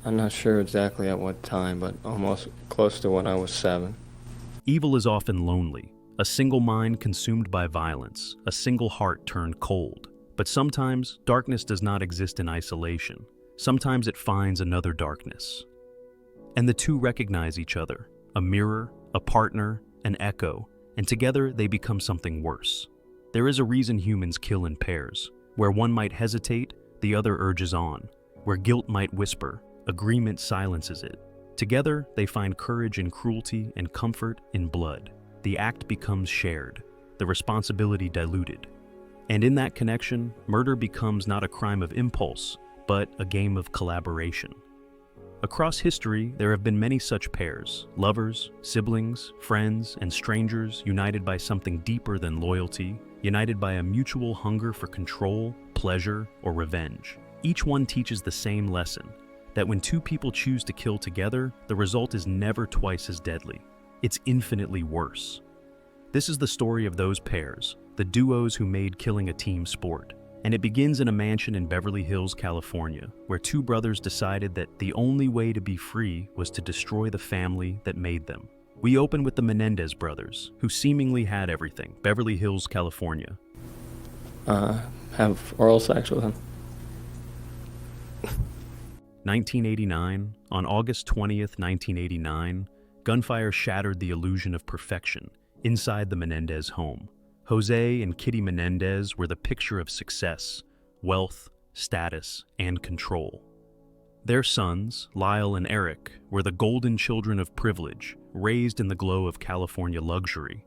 I'm not sure exactly at what time, but almost close to when I was 7. Evil is often lonely, a single mind consumed by violence, a single heart turned cold. But sometimes, darkness does not exist in isolation. Sometimes it finds another darkness. And the two recognize each other, a mirror, a partner, an echo, and together they become something worse. There is a reason humans kill in pairs. Where one might hesitate, the other urges on. Where guilt might whisper, agreement silences it. Together, they find courage in cruelty and comfort in blood. The act becomes shared, the responsibility diluted. And in that connection, murder becomes not a crime of impulse, but a game of collaboration. Across history, there have been many such pairs, lovers, siblings, friends, and strangers united by something deeper than loyalty, united by a mutual hunger for control, pleasure, or revenge. Each one teaches the same lesson, that when two people choose to kill together, the result is never twice as deadly. It's infinitely worse. This is the story of those pairs, the duos who made killing a team sport. And it begins in a mansion in Beverly Hills, California, where two brothers decided that the only way to be free was to destroy the family that made them. We open with the Menendez brothers, who seemingly had everything. Beverly Hills, California. Have oral sex with him. 1989, on August 20th, 1989, gunfire shattered the illusion of perfection inside the Menendez home. Jose and Kitty Menendez were the picture of success, wealth, status, and control. Their sons, Lyle and Eric, were the golden children of privilege, raised in the glow of California luxury.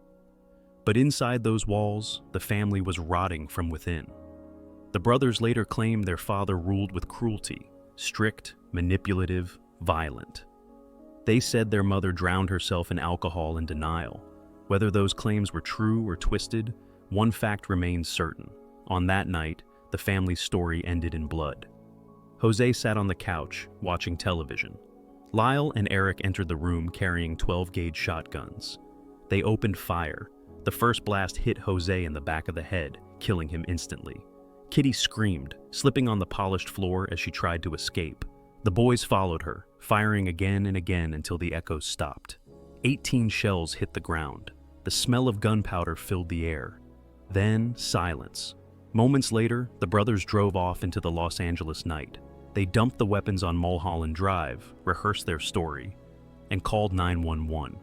But inside those walls, the family was rotting from within. The brothers later claimed their father ruled with cruelty, strict, manipulative, violent. They said their mother drowned herself in alcohol and denial. Whether those claims were true or twisted, one fact remains certain. On that night, the family's story ended in blood. Jose sat on the couch, watching television. Lyle and Eric entered the room carrying 12-gauge shotguns. They opened fire. The first blast hit Jose in the back of the head, killing him instantly. Kitty screamed, slipping on the polished floor as she tried to escape. The boys followed her, firing again and again until the echoes stopped. 18 shells hit the ground. The smell of gunpowder filled the air. Then, silence. Moments later, the brothers drove off into the Los Angeles night. They dumped the weapons on Mulhall Drive, rehearsed their story, and called 911.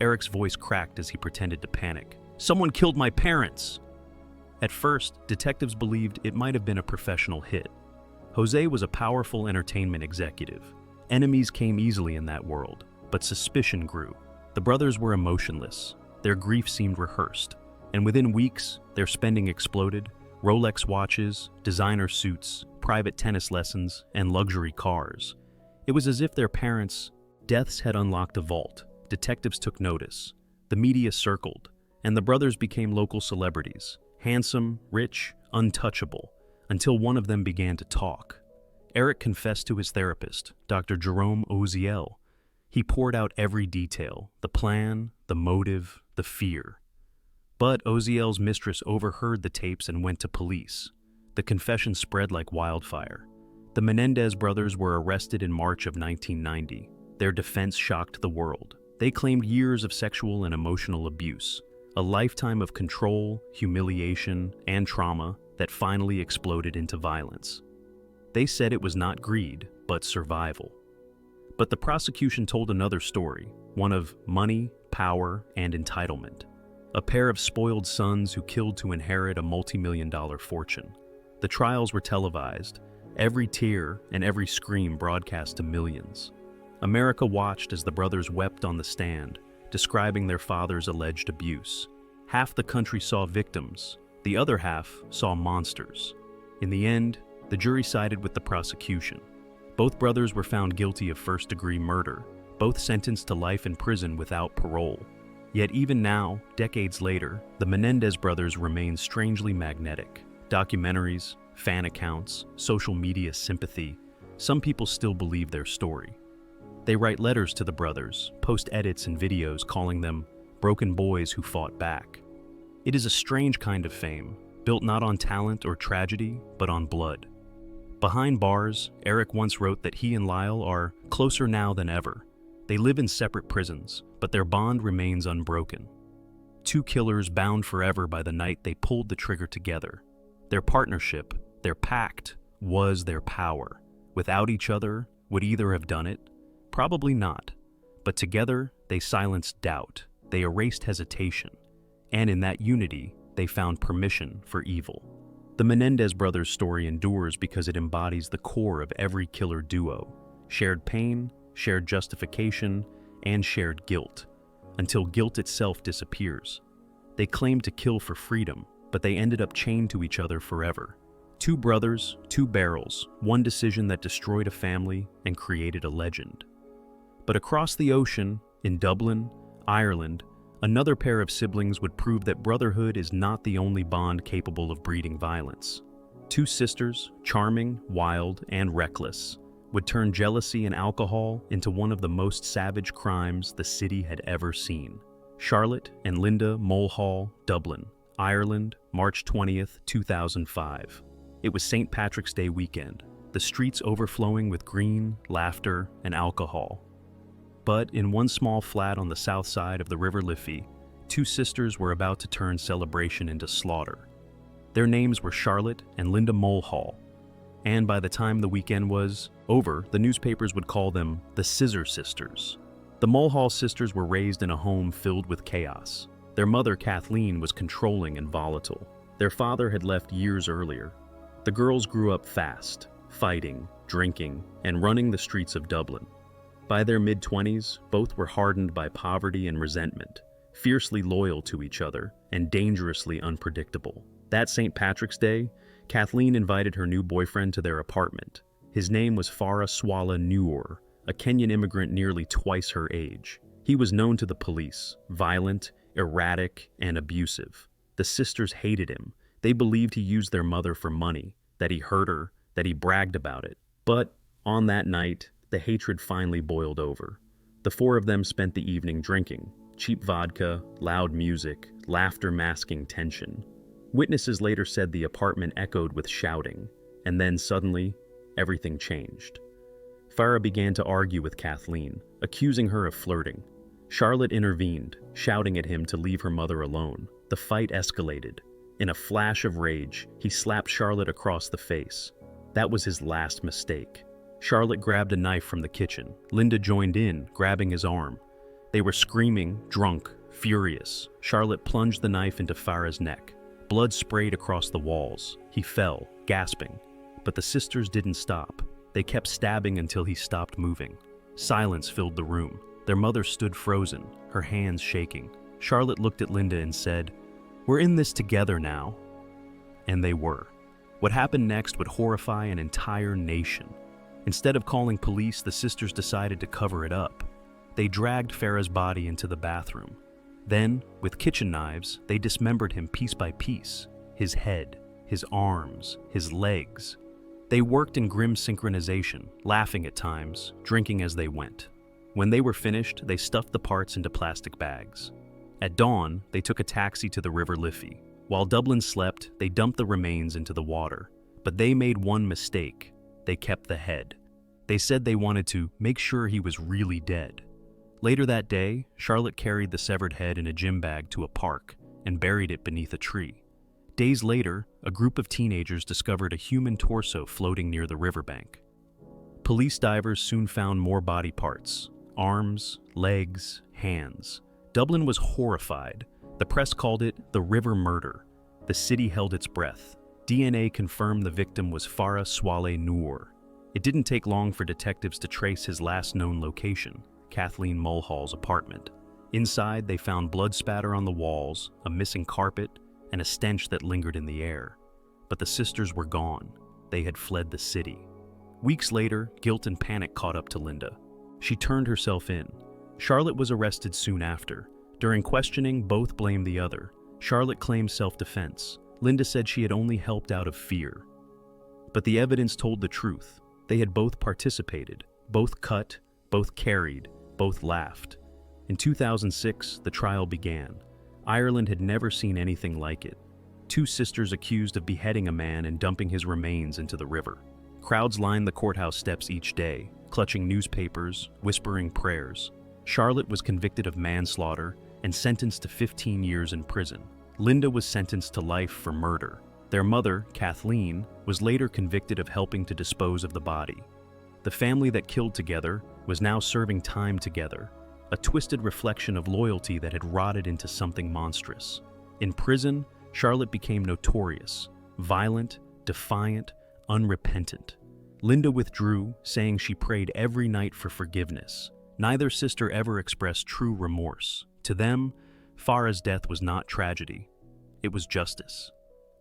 Eric's voice cracked as he pretended to panic. "Someone killed my parents!" At first, detectives believed it might have been a professional hit. Jose was a powerful entertainment executive. Enemies came easily in that world, but suspicion grew. The brothers were emotionless. Their grief seemed rehearsed, and within weeks, their spending exploded. Rolex watches, designer suits, private tennis lessons, and luxury cars. It was as if their parents' deaths had unlocked a vault. Detectives took notice. The media circled, and the brothers became local celebrities, handsome, rich, untouchable, until one of them began to talk. Eric confessed to his therapist, Dr. Jerome Oziel. He poured out every detail, the plan, the motive, the fear. But Oziel's mistress overheard the tapes and went to police. The confession spread like wildfire. The Menendez brothers were arrested in March of 1990. Their defense shocked the world. They claimed years of sexual and emotional abuse, a lifetime of control, humiliation, and trauma that finally exploded into violence. They said it was not greed, but survival. But the prosecution told another story, one of money, power, and entitlement. A pair of spoiled sons who killed to inherit a multi-million-dollar fortune. The trials were televised, every tear and every scream broadcast to millions. America watched as the brothers wept on the stand, describing their father's alleged abuse. Half the country saw victims, the other half saw monsters. In the end, the jury sided with the prosecution. Both brothers were found guilty of first-degree murder, both sentenced to life in prison without parole. Yet even now, decades later, the Menendez brothers remain strangely magnetic. Documentaries, fan accounts, social media sympathy, some people still believe their story. They write letters to the brothers, post edits and videos calling them broken boys who fought back. It is a strange kind of fame, built not on talent or tragedy, but on blood. Behind bars, Eric once wrote that he and Lyle are closer now than ever. They live in separate prisons, but their bond remains unbroken. Two killers bound forever by the night they pulled the trigger together. Their partnership, their pact, was their power. Without each other, would either have done it? Probably not. But together, they silenced doubt, they erased hesitation, and in that unity, they found permission for evil. The Menendez Brothers story endures because it embodies the core of every killer duo: shared pain, shared justification, and shared guilt, until guilt itself disappears. They claimed to kill for freedom, but they ended up chained to each other forever. Two brothers, two barrels, one decision that destroyed a family and created a legend. But across the ocean, in Dublin, Ireland, another pair of siblings would prove that brotherhood is not the only bond capable of breeding violence. Two sisters, charming, wild, and reckless, would turn jealousy and alcohol into one of the most savage crimes the city had ever seen. Charlotte and Linda Mulhall, Dublin, Ireland, March 20th, 2005. It was St. Patrick's Day weekend, the streets overflowing with green, laughter, and alcohol. But in one small flat on the south side of the River Liffey, two sisters were about to turn celebration into slaughter. Their names were Charlotte and Linda Mulhall, and by the time the weekend was over, the newspapers would call them the Scissor Sisters. The Mulhall sisters were raised in a home filled with chaos. Their mother, Kathleen, was controlling and volatile. Their father had left years earlier. The girls grew up fast, fighting, drinking, and running the streets of Dublin. By their mid-20s, both were hardened by poverty and resentment, fiercely loyal to each other, and dangerously unpredictable. That St. Patrick's Day, Kathleen invited her new boyfriend to their apartment. His name was Farah Swala Nuor, a Kenyan immigrant nearly twice her age. He was known to the police, violent, erratic, and abusive. The sisters hated him. They believed he used their mother for money, that he hurt her, that he bragged about it. But on that night, the hatred finally boiled over. The four of them spent the evening drinking, cheap vodka, loud music, laughter masking tension. Witnesses later said the apartment echoed with shouting, and then suddenly, everything changed. Farah began to argue with Kathleen, accusing her of flirting. Charlotte intervened, shouting at him to leave her mother alone. The fight escalated. In a flash of rage, he slapped Charlotte across the face. That was his last mistake. Charlotte grabbed a knife from the kitchen. Linda joined in, grabbing his arm. They were screaming, drunk, furious. Charlotte plunged the knife into Farah's neck. Blood sprayed across the walls. He fell, gasping. But the sisters didn't stop. They kept stabbing until he stopped moving. Silence filled the room. Their mother stood frozen, her hands shaking. Charlotte looked at Linda and said, "We're in this together now." And they were. What happened next would horrify an entire nation. Instead of calling police, the sisters decided to cover it up. They dragged Farah's body into the bathroom. Then, with kitchen knives, they dismembered him piece by piece. His head, his arms, his legs. They worked in grim synchronization, laughing at times, drinking as they went. When they were finished, they stuffed the parts into plastic bags. At dawn, they took a taxi to the River Liffey. While Dublin slept, they dumped the remains into the water. But they made one mistake. They kept the head. They said they wanted to make sure he was really dead. Later that day, Charlotte carried the severed head in a gym bag to a park and buried it beneath a tree. Days later, a group of teenagers discovered a human torso floating near the riverbank. Police divers soon found more body parts: arms, legs, hands. Dublin was horrified. The press called it the river murder. The city held its breath. DNA confirmed the victim was Farah Swala Nuor. It didn't take long for detectives to trace his last known location, Kathleen Mulhall's apartment. Inside, they found blood spatter on the walls, a missing carpet, and a stench that lingered in the air. But the sisters were gone. They had fled the city. Weeks later, guilt and panic caught up to Linda. She turned herself in. Charlotte was arrested soon after. During questioning, both blamed the other. Charlotte claimed self-defense. Linda said she had only helped out of fear. But the evidence told the truth. They had both participated, both cut, both carried, both laughed. In 2006, the trial began. Ireland had never seen anything like it. Two sisters accused of beheading a man and dumping his remains into the river. Crowds lined the courthouse steps each day, clutching newspapers, whispering prayers. Charlotte was convicted of manslaughter and sentenced to 15 years in prison. Linda was sentenced to life for murder. Their mother, Kathleen, was later convicted of helping to dispose of the body. The family that killed together was now serving time together, a twisted reflection of loyalty that had rotted into something monstrous. In prison, Charlotte became notorious, violent, defiant, unrepentant. Linda withdrew, saying she prayed every night for forgiveness. Neither sister ever expressed true remorse. To them, Farah's death was not tragedy. It was justice.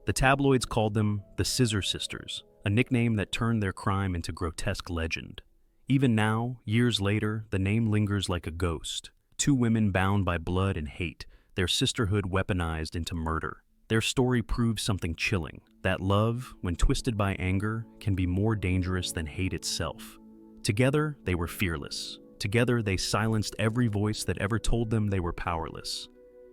The tabloids called them the Scissor Sisters, a nickname that turned their crime into grotesque legend. Even now, years later, the name lingers like a ghost. Two women bound by blood and hate, their sisterhood weaponized into murder. Their story proves something chilling, that love, when twisted by anger, can be more dangerous than hate itself. Together, they were fearless. Together, they silenced every voice that ever told them they were powerless.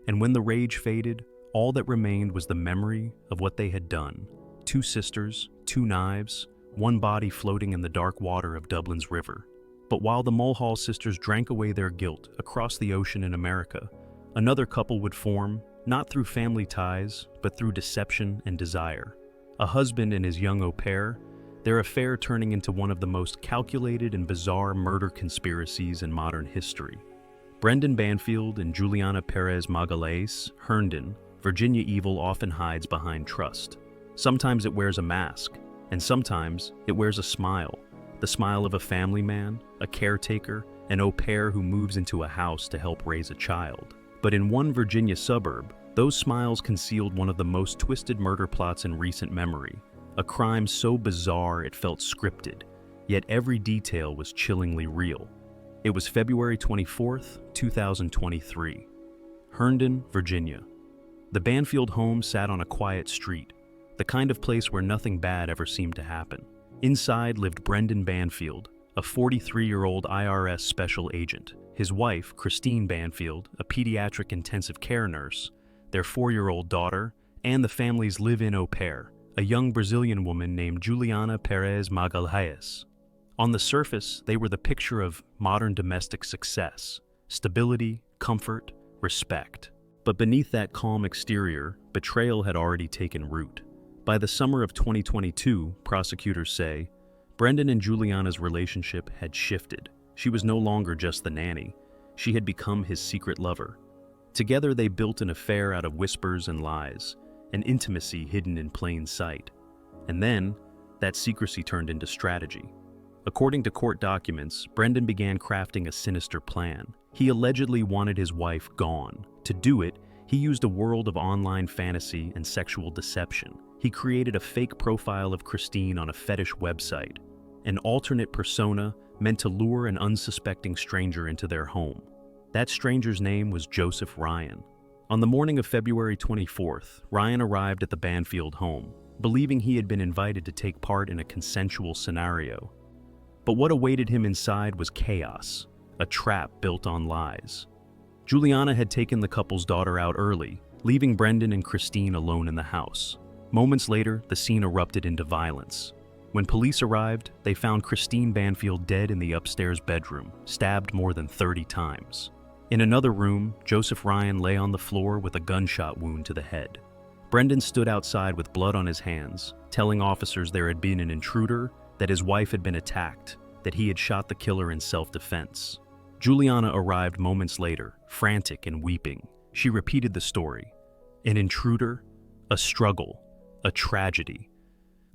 And when the rage faded, all that remained was the memory of what they had done. Two sisters, two knives, one body floating in the dark water of Dublin's river. But while the Mulhall sisters drank away their guilt across the ocean in America, another couple would form, not through family ties, but through deception and desire. A husband and his young au pair, their affair turning into one of the most calculated and bizarre murder conspiracies in modern history. Brendan Banfield and Juliana Perez Magalhães, Herndon, Virginia evil often hides behind trust. Sometimes it wears a mask, and sometimes it wears a smile. The smile of a family man, a caretaker, an au pair who moves into a house to help raise a child. But in one Virginia suburb, those smiles concealed one of the most twisted murder plots in recent memory, a crime so bizarre it felt scripted, yet every detail was chillingly real. It was February 24th, 2023. Herndon, Virginia. The Banfield home sat on a quiet street, the kind of place where nothing bad ever seemed to happen. Inside lived Brendan Banfield, a 43-year-old IRS special agent, his wife, Christine Banfield, a pediatric intensive care nurse, their 4-year-old daughter, and the family's live-in au pair, a young Brazilian woman named Juliana Perez Magalhães. On the surface, they were the picture of modern domestic success, stability, comfort, respect. But beneath that calm exterior, betrayal had already taken root. By the summer of 2022, prosecutors say, Brendan and Juliana's relationship had shifted. She was no longer just the nanny. She had become his secret lover. Together they built an affair out of whispers and lies, an intimacy hidden in plain sight. And then, that secrecy turned into strategy. According to court documents, Brendan began crafting a sinister plan. He allegedly wanted his wife gone. To do it, he used a world of online fantasy and sexual deception. He created a fake profile of Christine on a fetish website, an alternate persona meant to lure an unsuspecting stranger into their home. That stranger's name was Joseph Ryan. On the morning of February 24th, Ryan arrived at the Banfield home, believing he had been invited to take part in a consensual scenario. But what awaited him inside was chaos, a trap built on lies. Juliana had taken the couple's daughter out early, leaving Brendan and Christine alone in the house. Moments later, the scene erupted into violence. When police arrived, they found Christine Banfield dead in the upstairs bedroom, stabbed more than 30 times. In another room, Joseph Ryan lay on the floor with a gunshot wound to the head. Brendan stood outside with blood on his hands, telling officers there had been an intruder, that his wife had been attacked, that he had shot the killer in self-defense. Juliana arrived moments later, frantic and weeping. She repeated the story. An intruder, a struggle, a tragedy.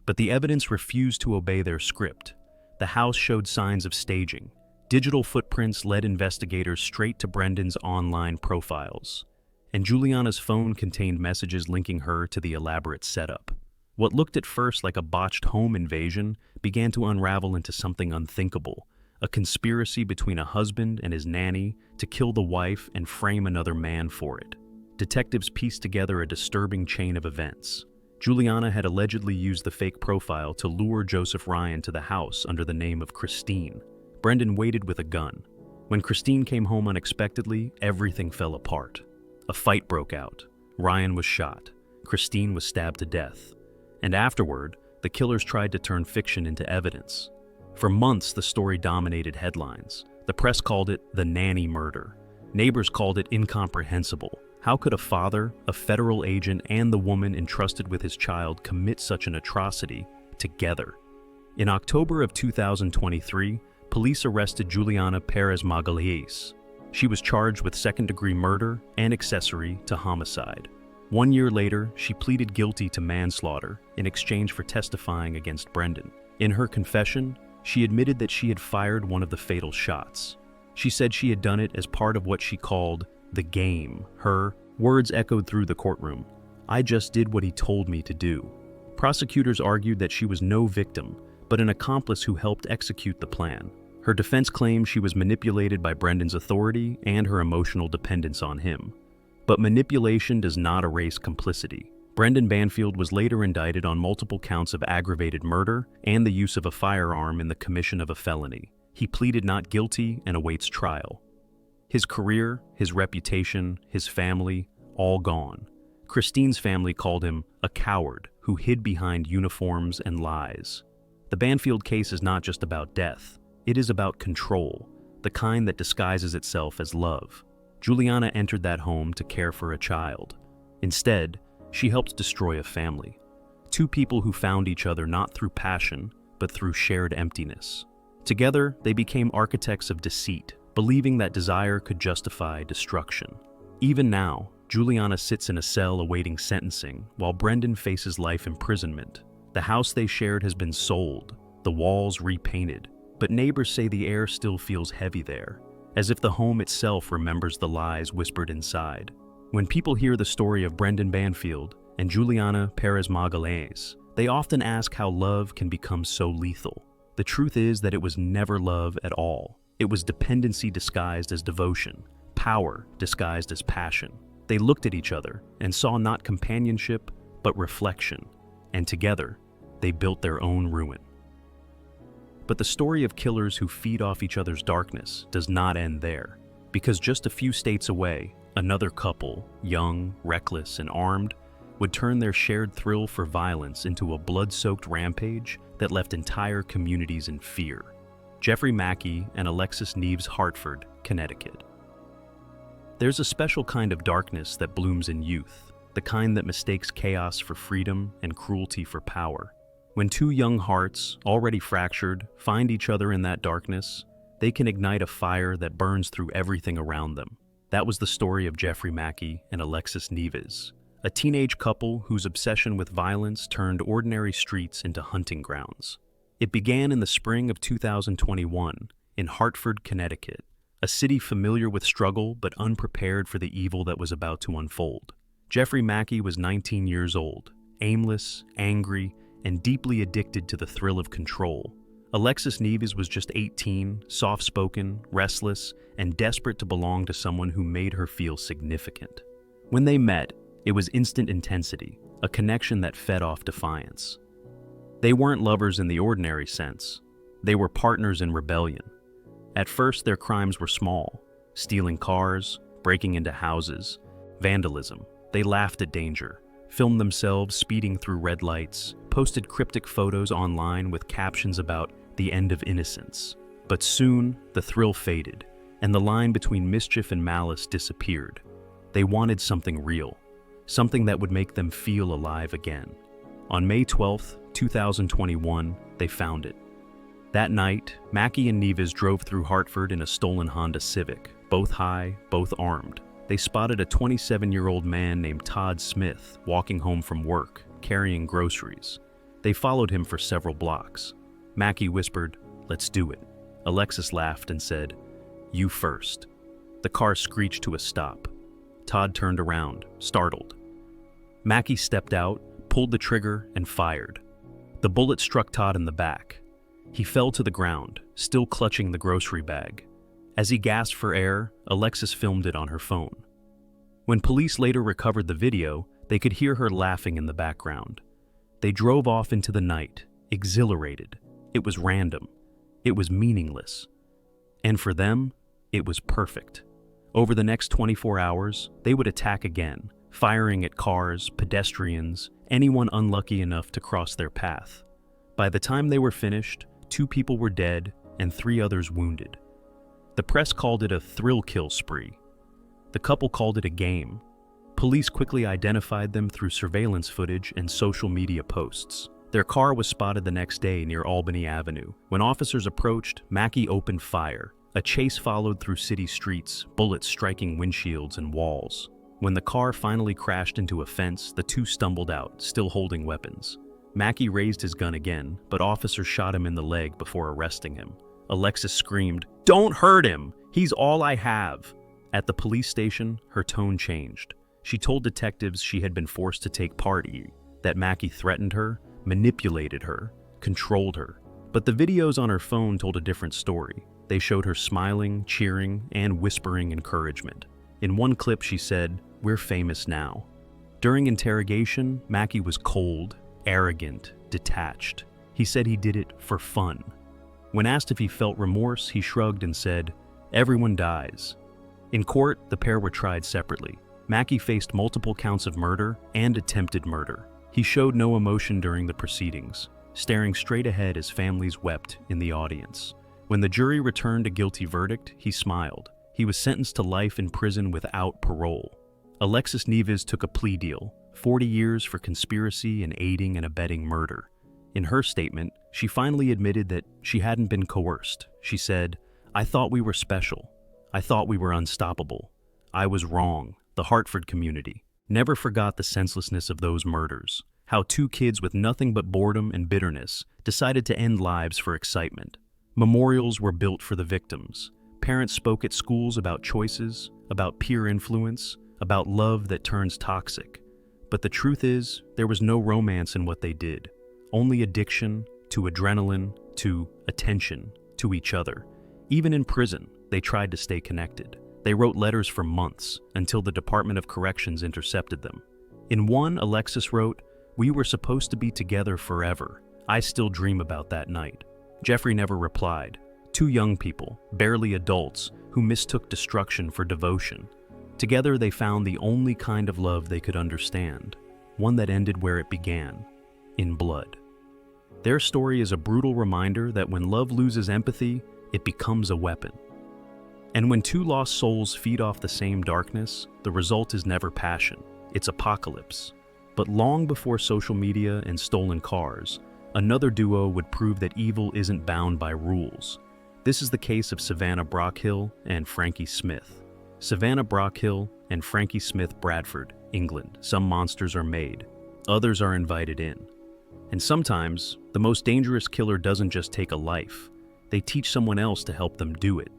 But the evidence refused to obey their script. The house showed signs of staging. Digital footprints led investigators straight to Brendan's online profiles. And Juliana's phone contained messages linking her to the elaborate setup. What looked at first like a botched home invasion began to unravel into something unthinkable, a conspiracy between a husband and his nanny to kill the wife and frame another man for it. Detectives pieced together a disturbing chain of events. Juliana had allegedly used the fake profile to lure Joseph Ryan to the house under the name of Christine. Brendan waited with a gun. When Christine came home unexpectedly, everything fell apart. A fight broke out. Ryan was shot. Christine was stabbed to death. And afterward, the killers tried to turn fiction into evidence. For months, the story dominated headlines. The press called it the nanny murder. Neighbors called it incomprehensible. How could a father, a federal agent, and the woman entrusted with his child commit such an atrocity together? In October of 2023, police arrested Juliana Perez Magalhães. She was charged with second-degree murder and accessory to homicide. 1 year later, she pleaded guilty to manslaughter in exchange for testifying against Brendan. In her confession, she admitted that she had fired one of the fatal shots. She said she had done it as part of what she called the game. Her words echoed through the courtroom. "I just did what he told me to do." Prosecutors argued that she was no victim, but an accomplice who helped execute the plan. Her defense claimed she was manipulated by Brendan's authority and her emotional dependence on him. But manipulation does not erase complicity. Brendan Banfield was later indicted on multiple counts of aggravated murder and the use of a firearm in the commission of a felony. He pleaded not guilty and awaits trial. His career, his reputation, his family, all gone. Christine's family called him a coward who hid behind uniforms and lies. The Banfield case is not just about death. It is about control, the kind that disguises itself as love. Juliana entered that home to care for a child. Instead, she helped destroy a family. Two people who found each other not through passion, but through shared emptiness. Together, they became architects of deceit, believing that desire could justify destruction. Even now, Juliana sits in a cell awaiting sentencing, while Brendan faces life imprisonment. The house they shared has been sold, the walls repainted, but neighbors say the air still feels heavy there, as if the home itself remembers the lies whispered inside. When people hear the story of Brendan Banfield and Juliana Perez Magalhães, they often ask how love can become so lethal. The truth is that it was never love at all. It was dependency disguised as devotion, power disguised as passion. They looked at each other and saw not companionship, but reflection, and together, they built their own ruin. But the story of killers who feed off each other's darkness does not end there, because just a few states away, another couple, young, reckless, and armed, would turn their shared thrill for violence into a blood-soaked rampage that left entire communities in fear. Jeffrey Mackey and Alexis Nieves, Hartford, Connecticut. There's a special kind of darkness that blooms in youth, the kind that mistakes chaos for freedom and cruelty for power. When two young hearts, already fractured, find each other in that darkness, they can ignite a fire that burns through everything around them. That was the story of Jeffrey Mackey and Alexis Nieves, a teenage couple whose obsession with violence turned ordinary streets into hunting grounds. It began in the spring of 2021 in Hartford, Connecticut, a city familiar with struggle but unprepared for the evil that was about to unfold. Jeffrey Mackey was 19 years old, aimless, angry, and deeply addicted to the thrill of control. Alexis Nieves was just 18, soft-spoken, restless, and desperate to belong to someone who made her feel significant. When they met, it was instant intensity, a connection that fed off defiance. They weren't lovers in the ordinary sense. They were partners in rebellion. At first, their crimes were small: stealing cars, breaking into houses, vandalism. They laughed at danger, filmed themselves speeding through red lights, posted cryptic photos online with captions about the end of innocence. But soon, the thrill faded, and the line between mischief and malice disappeared. They wanted something real, something that would make them feel alive again. On May 12, 2021, they found it. That night, Mackey and Nieves drove through Hartford in a stolen Honda Civic, both high, both armed. They spotted a 27-year-old man named Todd Smith walking home from work, carrying groceries. They followed him for several blocks. Mackey whispered, "Let's do it." Alexis laughed and said, "You first." The car screeched to a stop. Todd turned around, startled. Mackey stepped out, pulled the trigger, and fired. The bullet struck Todd in the back. He fell to the ground, still clutching the grocery bag. As he gasped for air, Alexis filmed it on her phone. When police later recovered the video, they could hear her laughing in the background. They drove off into the night, exhilarated. It was random. It was meaningless. And for them, it was perfect. Over the next 24 hours, they would attack again, firing at cars, pedestrians, anyone unlucky enough to cross their path. By the time they were finished, 2 people were dead and 3 others wounded. The press called it a thrill kill spree. The couple called it a game. Police quickly identified them through surveillance footage and social media posts. Their car was spotted the next day near Albany Avenue. When officers approached, Mackey opened fire. A chase followed through city streets, bullets striking windshields and walls. When the car finally crashed into a fence, the 2 stumbled out, still holding weapons. Mackey raised his gun again, but officers shot him in the leg before arresting him. Alexis screamed, "Don't hurt him! He's all I have!" At the police station, her tone changed. She told detectives she had been forced to take part, that Mackey threatened her, manipulated her, controlled her. But the videos on her phone told a different story. They showed her smiling, cheering, and whispering encouragement. In one clip she said, "We're famous now." During interrogation, Mackey was cold, arrogant, detached. He said he did it for fun. When asked if he felt remorse, he shrugged and said, "Everyone dies." In court, the pair were tried separately. Mackey faced multiple counts of murder and attempted murder. He showed no emotion during the proceedings, staring straight ahead as families wept in the audience. When the jury returned a guilty verdict, he smiled. He was sentenced to life in prison without parole. Alexis Nieves took a plea deal, 40 years for conspiracy and aiding and abetting murder. In her statement, she finally admitted that she hadn't been coerced. She said, "I thought we were special. I thought we were unstoppable. I was wrong." The Hartford community never forgot the senselessness of those murders, how 2 kids with nothing but boredom and bitterness decided to end lives for excitement. Memorials were built for the victims. Parents spoke at schools about choices, about peer influence, about love that turns toxic. But the truth is, there was no romance in what they did. Only addiction to adrenaline, to attention, to each other. Even in prison, they tried to stay connected. They wrote letters for months until the Department of Corrections intercepted them. In one, Alexis wrote, "We were supposed to be together forever. I still dream about that night." Jeffrey never replied. 2 young people, barely adults, who mistook destruction for devotion. Together they found the only kind of love they could understand, one that ended where it began, in blood. Their story is a brutal reminder that when love loses empathy, it becomes a weapon. And when 2 lost souls feed off the same darkness, the result is never passion, it's apocalypse. But long before social media and stolen cars, another duo would prove that evil isn't bound by rules. This is the case of Savannah Brockhill and Frankie Smith. Savannah Brockhill and Frankie Smith, Bradford, England. Some monsters are made, others are invited in. And sometimes, the most dangerous killer doesn't just take a life, they teach someone else to help them do it.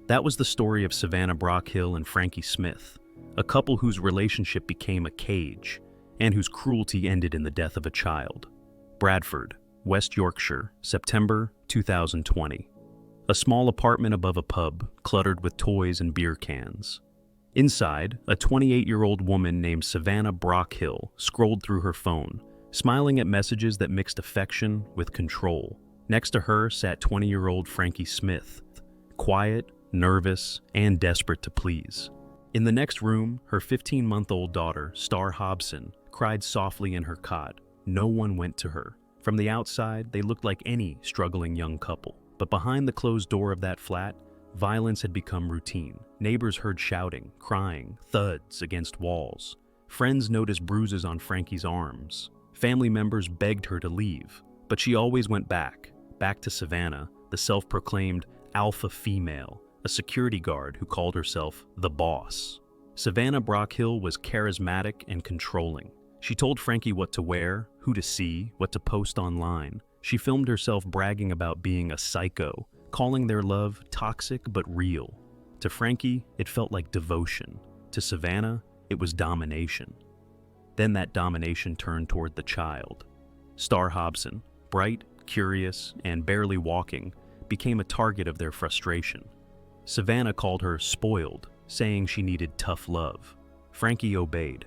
That was the story of Savannah Brockhill and Frankie Smith, a couple whose relationship became a cage, and whose cruelty ended in the death of a child. Bradford, West Yorkshire, September 2020. A small apartment above a pub, cluttered with toys and beer cans. Inside, a 28-year-old woman named Savannah Brockhill scrolled through her phone, smiling at messages that mixed affection with control. Next to her sat 20-year-old Frankie Smith, quiet, nervous, and desperate to please. In the next room, her 15-month-old daughter, Star Hobson, cried softly in her cot. No one went to her. From the outside, they looked like any struggling young couple. But behind the closed door of that flat, violence had become routine. Neighbors heard shouting, crying, thuds against walls. Friends noticed bruises on Frankie's arms. Family members begged her to leave, but she always went back to Savannah, the self-proclaimed alpha female, a security guard who called herself the boss. Savannah Brockhill was charismatic and controlling. She told Frankie what to wear, who to see, what to post online. She filmed herself bragging about being a psycho, calling their love toxic but real. To Frankie, it felt like devotion. To Savannah, it was domination. Then that domination turned toward the child. Star Hobson, bright, curious, and barely walking, became a target of their frustration. Savannah called her spoiled, saying she needed tough love. Frankie obeyed.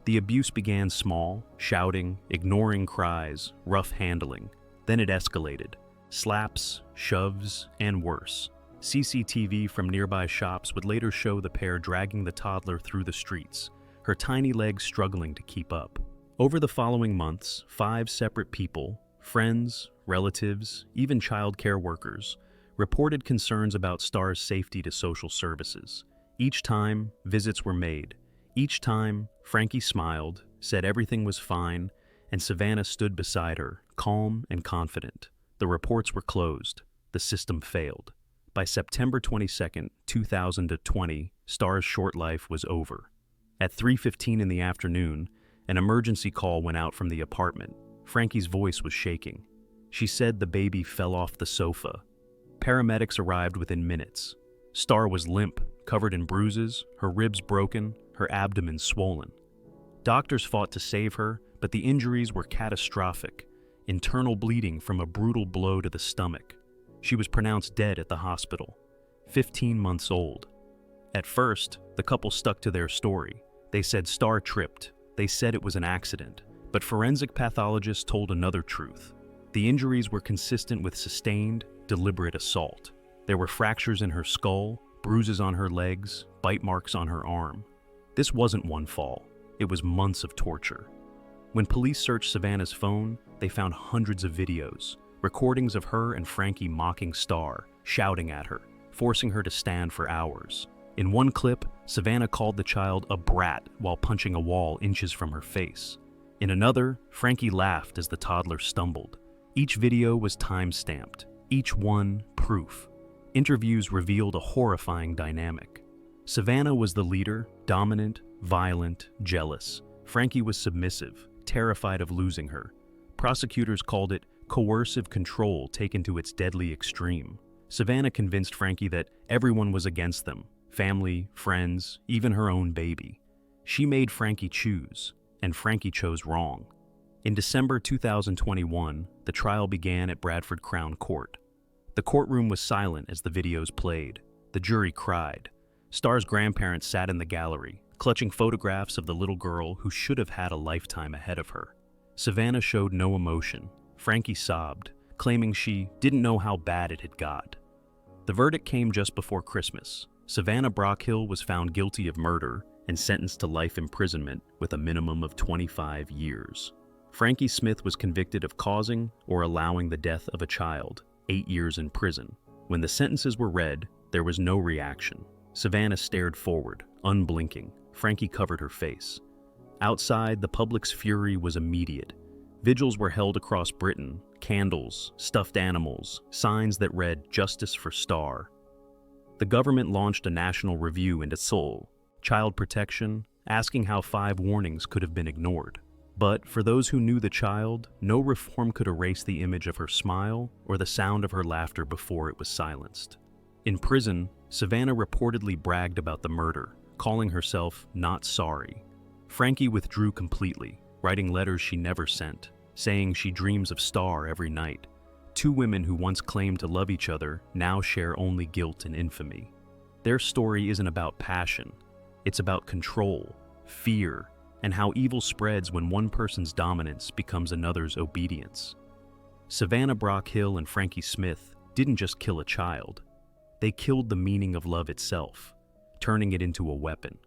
The abuse began small, shouting, ignoring cries, rough handling. Then it escalated. Slaps, shoves, and worse. CCTV from nearby shops would later show the pair dragging the toddler through the streets, her tiny legs struggling to keep up. Over the following months, 5 separate people, Friends, relatives, even child care workers reported concerns about Star's safety to social services. Each time, visits were made. Each time, Frankie smiled, said everything was fine, and Savannah stood beside her, calm and confident. The reports were closed. The system failed. By September 22, 2020, Star's short life was over. At 3:15 in the afternoon, an emergency call went out from the apartment. Frankie's voice was shaking. She said the baby fell off the sofa. Paramedics arrived within minutes. Star was limp, covered in bruises, her ribs broken, her abdomen swollen. Doctors fought to save her, but the injuries were catastrophic. Internal bleeding from a brutal blow to the stomach. She was pronounced dead at the hospital, 15 months old. At first, the couple stuck to their story. They said Star tripped. They said it was an accident. But forensic pathologists told another truth. The injuries were consistent with sustained, deliberate assault. There were fractures in her skull, bruises on her legs, bite marks on her arm. This wasn't one fall. It was months of torture. When police searched Savannah's phone, they found hundreds of videos, recordings of her and Frankie mocking Star, shouting at her, forcing her to stand for hours. In one clip, Savannah called the child a brat while punching a wall inches from her face. In another, Frankie laughed as the toddler stumbled. Each video was time-stamped, each one proof. Interviews revealed a horrifying dynamic. Savannah was the leader, dominant, violent, jealous. Frankie was submissive, terrified of losing her. Prosecutors called it coercive control taken to its deadly extreme. Savannah convinced Frankie that everyone was against them, family, friends, even her own baby. She made Frankie choose, and Frankie chose wrong. In December 2021, the trial began at Bradford Crown Court. The courtroom was silent as the videos played. The jury cried. Star's grandparents sat in the gallery, clutching photographs of the little girl who should have had a lifetime ahead of her. Savannah showed no emotion. Frankie sobbed, claiming she didn't know how bad it had got. The verdict came just before Christmas. Savannah Brockhill was found guilty of murder and sentenced to life imprisonment with a minimum of 25 years. Frankie Smith was convicted of causing or allowing the death of a child, 8 years in prison. When the sentences were read, there was no reaction. Savannah stared forward, unblinking. Frankie covered her face. Outside, the public's fury was immediate. Vigils were held across Britain, candles, stuffed animals, signs that read "Justice for Star." The government launched a national review into Seoul, child protection, asking how 5 warnings could have been ignored. But for those who knew the child, no reform could erase the image of her smile or the sound of her laughter before it was silenced. In prison, Savannah reportedly bragged about the murder, calling herself not sorry. Frankie withdrew completely, writing letters she never sent, saying she dreams of Star every night. 2 women who once claimed to love each other now share only guilt and infamy. Their story isn't about passion. It's about control, fear, and how evil spreads when one person's dominance becomes another's obedience. Savannah Brockhill and Frankie Smith didn't just kill a child. They killed the meaning of love itself, turning it into a weapon,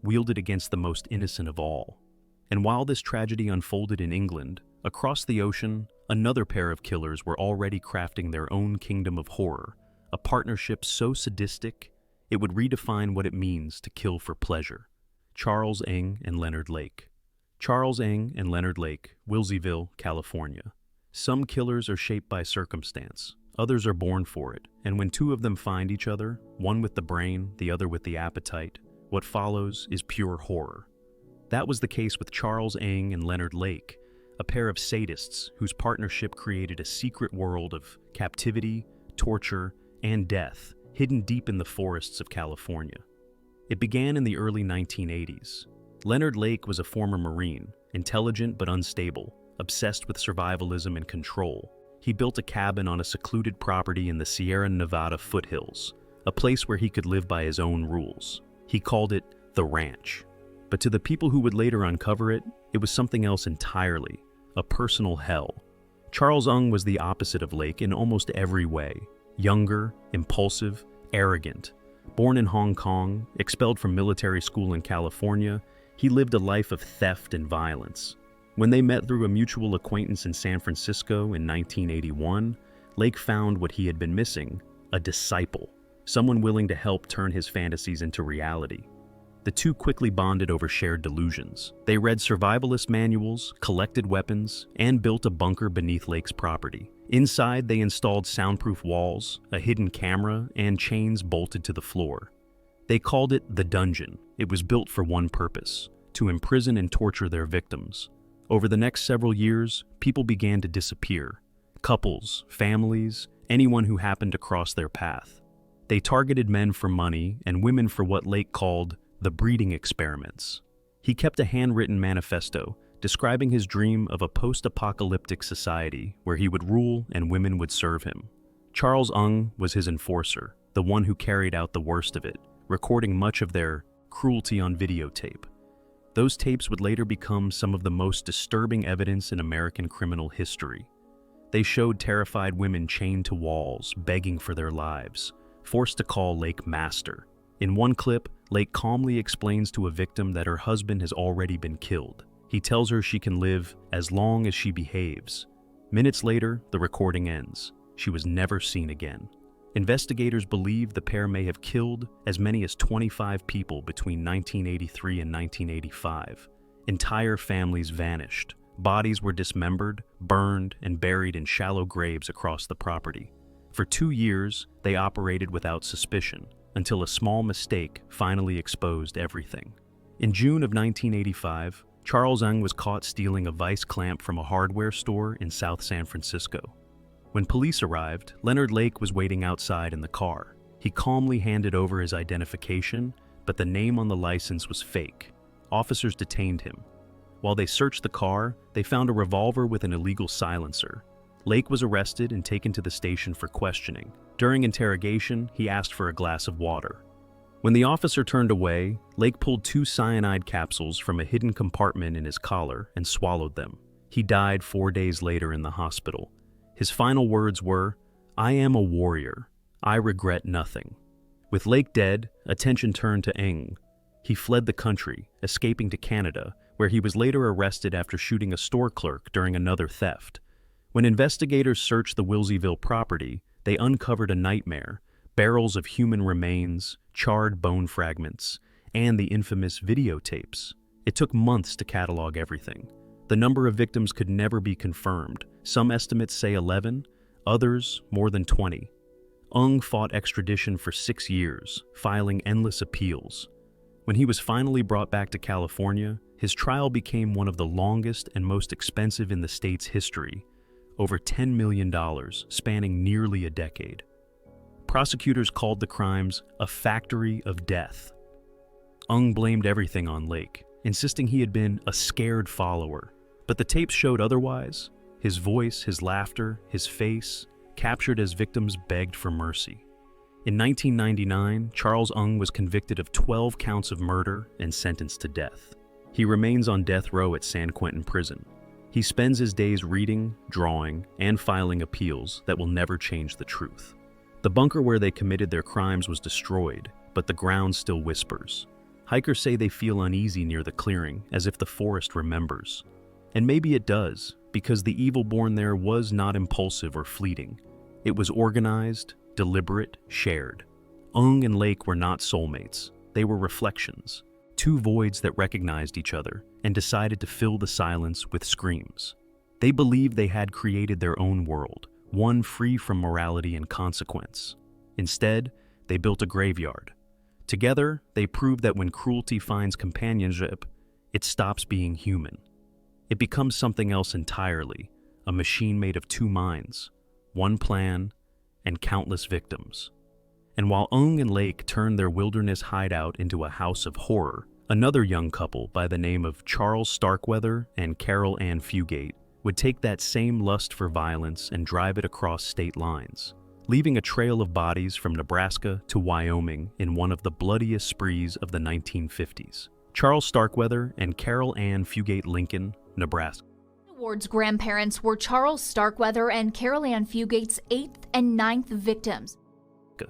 wielded against the most innocent of all. And while this tragedy unfolded in England, across the ocean, another pair of killers were already crafting their own kingdom of horror, a partnership so sadistic it would redefine what it means to kill for pleasure. Charles Ng and Leonard Lake. Charles Ng and Leonard Lake, Wilseyville, California. Some killers are shaped by circumstance, others are born for it, and when 2 of them find each other, one with the brain, the other with the appetite, what follows is pure horror. That was the case with Charles Ng and Leonard Lake, a pair of sadists whose partnership created a secret world of captivity, torture, and death hidden deep in the forests of California. It began in the early 1980s. Leonard Lake was a former Marine, intelligent but unstable, obsessed with survivalism and control. He built a cabin on a secluded property in the Sierra Nevada foothills, a place where he could live by his own rules. He called it the ranch. But to the people who would later uncover it, it was something else entirely, a personal hell. Charles Ng was the opposite of Lake in almost every way. Younger, impulsive, arrogant. Born in Hong Kong, expelled from military school in California, he lived a life of theft and violence. When they met through a mutual acquaintance in San Francisco in 1981, Lake found what he had been missing: a disciple, someone willing to help turn his fantasies into reality. The two quickly bonded over shared delusions. They read survivalist manuals, collected weapons, and built a bunker beneath Lake's property. Inside, they installed soundproof walls, a hidden camera, and chains bolted to the floor. They called it the dungeon. It was built for one purpose: to imprison and torture their victims. Over the next several years, people began to disappear. Couples, families, anyone who happened to cross their path. They targeted men for money and women for what Lake called the breeding experiments. He kept a handwritten manifesto describing his dream of a post-apocalyptic society where he would rule and women would serve him. Charles Ung was his enforcer, the one who carried out the worst of it, recording much of their cruelty on videotape. Those tapes would later become some of the most disturbing evidence in American criminal history. They showed terrified women chained to walls, begging for their lives, forced to call Lake master. In one clip, Lake calmly explains to a victim that her husband has already been killed. He tells her she can live as long as she behaves. Minutes later, the recording ends. She was never seen again. Investigators believe the pair may have killed as many as 25 people between 1983 and 1985. Entire families vanished. Bodies were dismembered, burned, and buried in shallow graves across the property. For 2 years, they operated without suspicion, until a small mistake finally exposed everything. In June of 1985, Charles Ung was caught stealing a vice clamp from a hardware store in South San Francisco. When police arrived, Leonard Lake was waiting outside in the car. He calmly handed over his identification, but the name on the license was fake. Officers detained him. While they searched the car, they found a revolver with an illegal silencer. Lake was arrested and taken to the station for questioning. During interrogation, he asked for a glass of water. When the officer turned away, Lake pulled 2 cyanide capsules from a hidden compartment in his collar and swallowed them. He died 4 days later in the hospital. His final words were, "I am a warrior. I regret nothing." With Lake dead, attention turned to Eng. He fled the country, escaping to Canada, where he was later arrested after shooting a store clerk during another theft. When investigators searched the Wilseyville property, they uncovered a nightmare: barrels of human remains, charred bone fragments, and the infamous videotapes. It took months to catalog everything. The number of victims could never be confirmed. Some estimates say 11, others more than 20. Ung fought extradition for 6 years, filing endless appeals. When he was finally brought back to California, his trial became one of the longest and most expensive in the state's history, over $10 million, spanning nearly a decade. Prosecutors called the crimes a factory of death. Ung blamed everything on Lake, insisting he had been a scared follower. But the tapes showed otherwise. His voice, his laughter, his face, captured as victims begged for mercy. In 1999, Charles Ung was convicted of 12 counts of murder and sentenced to death. He remains on death row at San Quentin Prison. He spends his days reading, drawing, and filing appeals that will never change the truth. The bunker where they committed their crimes was destroyed, but the ground still whispers. Hikers say they feel uneasy near the clearing, as if the forest remembers. And maybe it does, because the evil born there was not impulsive or fleeting. It was organized, deliberate, shared. Ung and Lake were not soulmates. They were reflections, 2 voids that recognized each other and decided to fill the silence with screams. They believed they had created their own world, one free from morality and consequence. Instead, they built a graveyard. Together, they proved that when cruelty finds companionship, it stops being human. It becomes something else entirely, a machine made of 2 minds, one plan, and countless victims. And while Ung and Lake turned their wilderness hideout into a house of horror, another young couple by the name of Charles Starkweather and Caril Ann Fugate would take that same lust for violence and drive it across state lines, leaving a trail of bodies from Nebraska to Wyoming in one of the bloodiest sprees of the 1950s. Charles Starkweather and Caril Ann Fugate Lincoln, Nebraska. Ward's grandparents were Charles Starkweather and Caril Ann Fugate's 8th and 9th victims.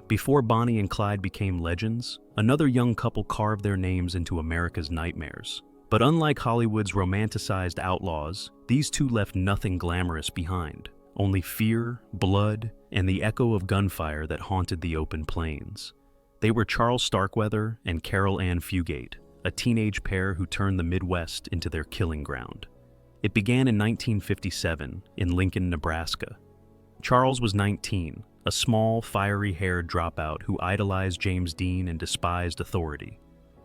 Before Bonnie and Clyde became legends, another young couple carved their names into America's nightmares. But unlike Hollywood's romanticized outlaws, these two left nothing glamorous behind, only fear, blood, and the echo of gunfire that haunted the open plains. They were Charles Starkweather and Caril Fugate, a teenage pair who turned the Midwest into their killing ground. It began in 1957 in Lincoln, Nebraska. Charles was 19, a small, fiery-haired dropout who idolized James Dean and despised authority.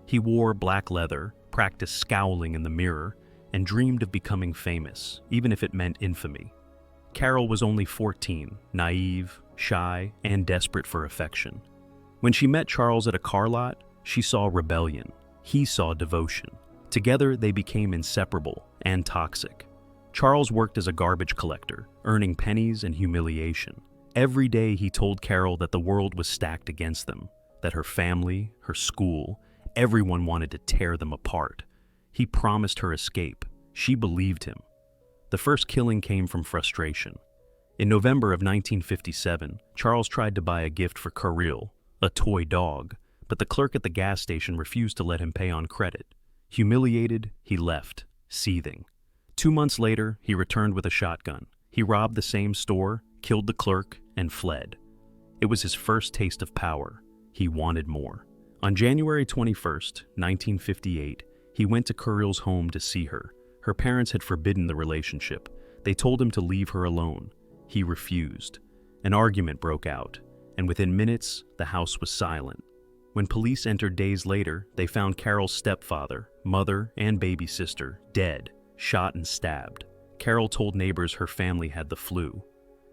He wore black leather, practiced scowling in the mirror, and dreamed of becoming famous, even if it meant infamy. Caril was only 14, naive, shy, and desperate for affection. When she met Charles at a car lot, she saw rebellion. He saw devotion. Together, they became inseparable and toxic. Charles worked as a garbage collector, earning pennies and humiliation. Every day he told Caril that the world was stacked against them, that her family, her school, everyone wanted to tear them apart. He promised her escape. She believed him. The first killing came from frustration. In November of 1957, Charles tried to buy a gift for Caril, a toy dog, but the clerk at the gas station refused to let him pay on credit. Humiliated, he left, seething. 2 months later, he returned with a shotgun. He robbed the same store, killed the clerk, and fled. It was his first taste of power. He wanted more. On January 21st, 1958, he went to Caril's home to see her. Her parents had forbidden the relationship. They told him to leave her alone. He refused. An argument broke out, and within minutes, the house was silent. When police entered days later, they found Caril's stepfather, mother, and baby sister dead, shot and stabbed. Caril told neighbors her family had the flu.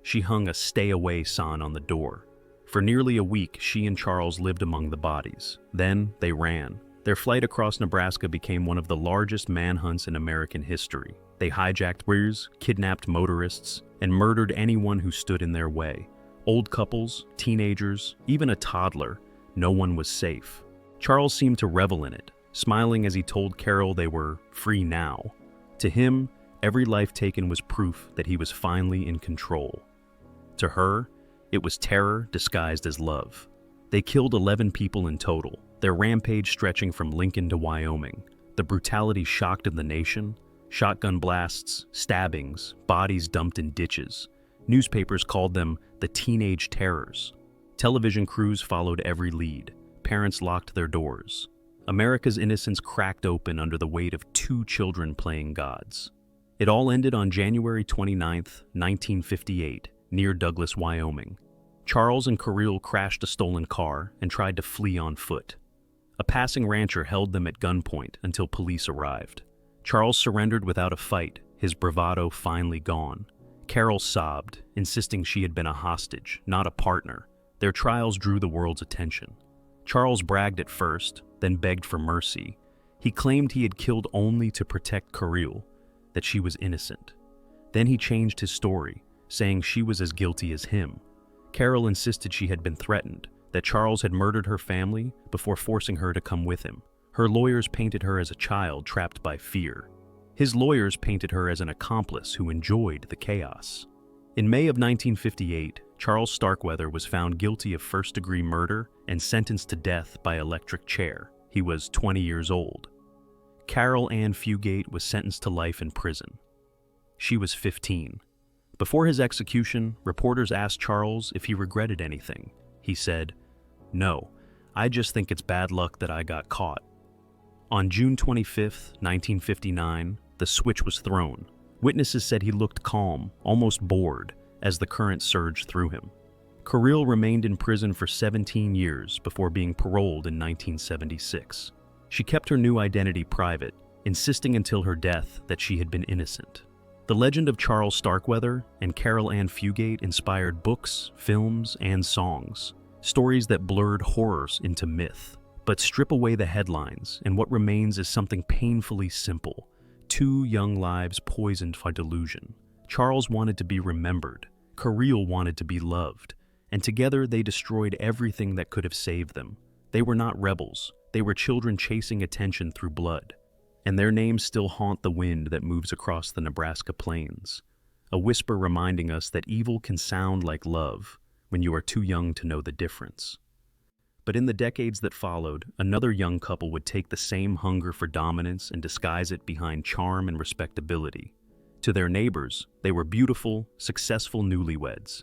She hung a "stay away" sign on the door. For nearly a week, she and Charles lived among the bodies. Then they ran. Their flight across Nebraska became one of the largest manhunts in American history. They hijacked cars, kidnapped motorists, and murdered anyone who stood in their way. Old couples, teenagers, even a toddler. No one was safe. Charles seemed to revel in it, smiling as he told Caril they were free now. To him, every life taken was proof that he was finally in control. To her, it was terror disguised as love. They killed 11 people in total, their rampage stretching from Lincoln to Wyoming. The brutality shocked the nation. Shotgun blasts, stabbings, bodies dumped in ditches. Newspapers called them the teenage terrors. Television crews followed every lead. Parents locked their doors. America's innocence cracked open under the weight of 2 children playing gods. It all ended on January 29, 1958, near Douglas, Wyoming. Charles and Caril crashed a stolen car and tried to flee on foot. A passing rancher held them at gunpoint until police arrived. Charles surrendered without a fight, his bravado finally gone. Caril sobbed, insisting she had been a hostage, not a partner. Their trials drew the world's attention. Charles bragged at first, then begged for mercy. He claimed he had killed only to protect Caril, that she was innocent. Then he changed his story, saying she was as guilty as him. Caril insisted she had been threatened, that Charles had murdered her family before forcing her to come with him. Her lawyers painted her as a child trapped by fear. His lawyers painted her as an accomplice who enjoyed the chaos. In May of 1958, Charles Starkweather was found guilty of first-degree murder and sentenced to death by electric chair. He was 20 years old. Caril Fugate was sentenced to life in prison. She was 15. Before his execution, reporters asked Charles if he regretted anything. He said, "No, I just think it's bad luck that I got caught." On June 25, 1959, the switch was thrown. Witnesses said he looked calm, almost bored, as the current surged through him. Caril remained in prison for 17 years before being paroled in 1976. She kept her new identity private, insisting until her death that she had been innocent. The legend of Charles Starkweather and Caril Fugate inspired books, films, and songs, stories that blurred horrors into myth. But strip away the headlines, and what remains is something painfully simple: 2 young lives poisoned by delusion. Charles wanted to be remembered, Caril wanted to be loved, and together they destroyed everything that could have saved them. They were not rebels, they were children chasing attention through blood. And their names still haunt the wind that moves across the Nebraska plains, a whisper reminding us that evil can sound like love when you are too young to know the difference. But in the decades that followed, another young couple would take the same hunger for dominance and disguise it behind charm and respectability. To their neighbors, they were beautiful, successful newlyweds.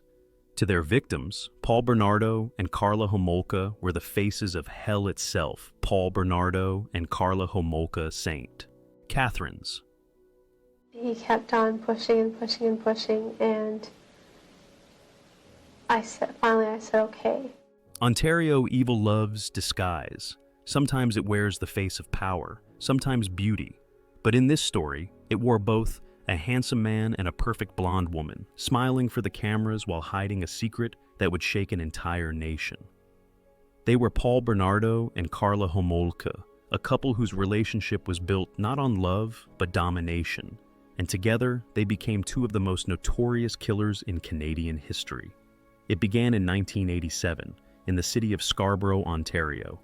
To their victims, Paul Bernardo and Karla Homolka were the faces of hell itself. Paul Bernardo and Karla Homolka Saint. Catherine's. He kept on pushing and pushing and pushing, and finally I said, okay. Ontario evil loves disguise. Sometimes it wears the face of power, sometimes beauty. But in this story, it wore both: a handsome man and a perfect blonde woman, smiling for the cameras while hiding a secret that would shake an entire nation. They were Paul Bernardo and Karla Homolka, a couple whose relationship was built not on love, but domination. And together, they became two of the most notorious killers in Canadian history. It began in 1987, in the city of Scarborough, Ontario.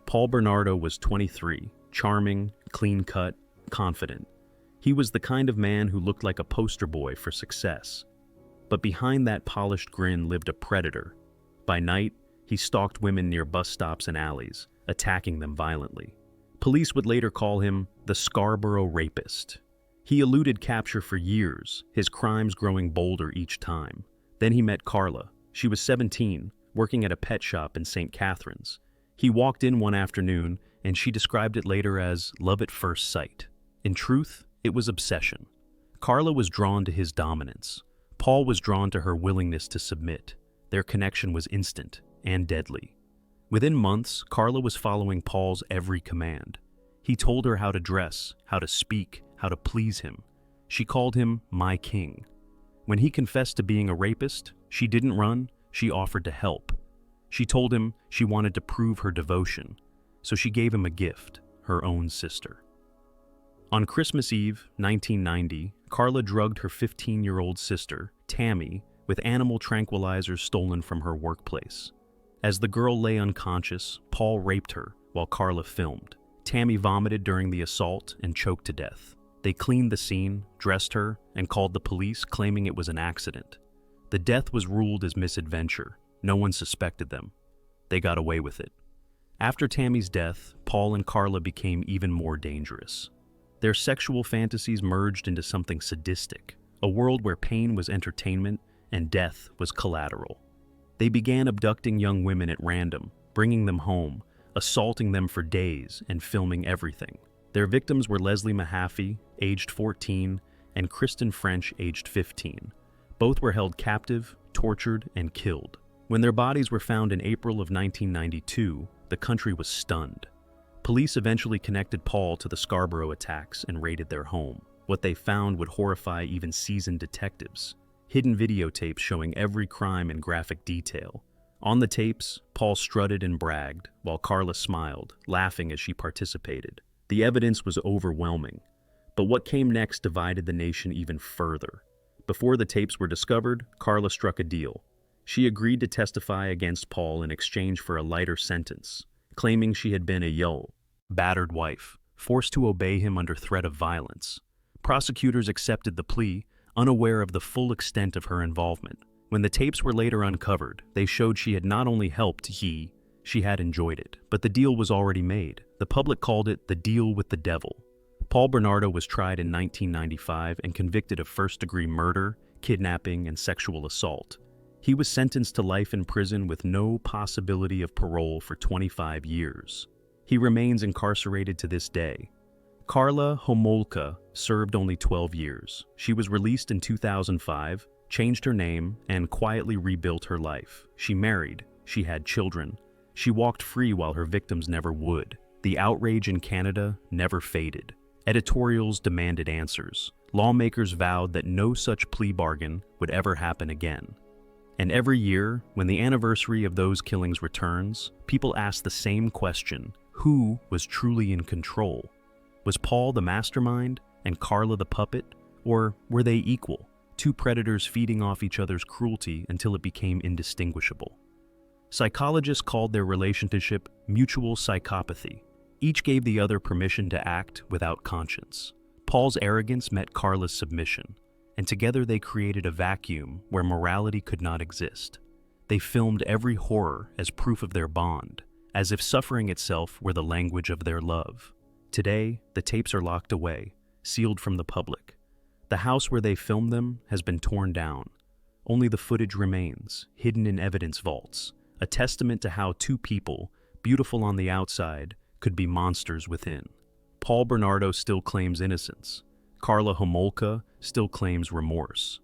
Paul Bernardo was 23, charming, clean-cut, confident. He was the kind of man who looked like a poster boy for success. But behind that polished grin lived a predator. By night, he stalked women near bus stops and alleys, attacking them violently. Police would later call him the Scarborough Rapist. He eluded capture for years, his crimes growing bolder each time. Then he met Karla. She was 17, working at a pet shop in St. Catharines. He walked in one afternoon, and she described it later as love at first sight. In truth, it was obsession. Karla was drawn to his dominance. Paul was drawn to her willingness to submit. Their connection was instant and deadly. Within months, Karla was following Paul's every command. He told her how to dress, how to speak, how to please him. She called him my king. When he confessed to being a rapist, she didn't run, she offered to help. She told him she wanted to prove her devotion, so she gave him a gift, her own sister. On Christmas Eve, 1990, Karla drugged her 15-year-old sister, Tammy, with animal tranquilizers stolen from her workplace. As the girl lay unconscious, Paul raped her while Karla filmed. Tammy vomited during the assault and choked to death. They cleaned the scene, dressed her, and called the police, claiming it was an accident. The death was ruled as misadventure. No one suspected them. They got away with it. After Tammy's death, Paul and Karla became even more dangerous. Their sexual fantasies merged into something sadistic, a world where pain was entertainment and death was collateral. They began abducting young women at random, bringing them home, assaulting them for days, and filming everything. Their victims were Leslie Mahaffey, aged 14, and Kristen French, aged 15. Both were held captive, tortured, and killed. When their bodies were found in April of 1992, the country was stunned. Police eventually connected Paul to the Scarborough attacks and raided their home. What they found would horrify even seasoned detectives. Hidden videotapes showing every crime in graphic detail. On the tapes, Paul strutted and bragged, while Karla smiled, laughing as she participated. The evidence was overwhelming. But what came next divided the nation even further. Before the tapes were discovered, Karla struck a deal. She agreed to testify against Paul in exchange for a lighter sentence, claiming she had been a battered wife, forced to obey him under threat of violence. Prosecutors accepted the plea, unaware of the full extent of her involvement. When the tapes were later uncovered, they showed she had not only helped she had enjoyed it, but the deal was already made. The public called it the deal with the devil. Paul Bernardo was tried in 1995 and convicted of first-degree murder, kidnapping, and sexual assault. He was sentenced to life in prison with no possibility of parole for 25 years. He remains incarcerated to this day. Karla Homolka served only 12 years. She was released in 2005, changed her name, and quietly rebuilt her life. She married, she had children. She walked free while her victims never would. The outrage in Canada never faded. Editorials demanded answers. Lawmakers vowed that no such plea bargain would ever happen again. And every year, when the anniversary of those killings returns, people ask the same question: who was truly in control? Was Paul the mastermind and Karla the puppet? Or were they equal, two predators feeding off each other's cruelty until it became indistinguishable? Psychologists called their relationship mutual psychopathy. Each gave the other permission to act without conscience. Paul's arrogance met Karla's submission, and together they created a vacuum where morality could not exist. They filmed every horror as proof of their bond, as if suffering itself were the language of their love. Today, the tapes are locked away, sealed from the public. The house where they filmed them has been torn down. Only the footage remains, hidden in evidence vaults, a testament to how two people, beautiful on the outside, could be monsters within. Paul Bernardo still claims innocence. Karla Homolka still claims remorse.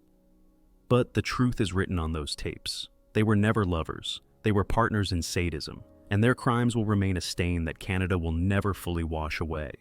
But the truth is written on those tapes. They were never lovers. They were partners in sadism, and their crimes will remain a stain that Canada will never fully wash away.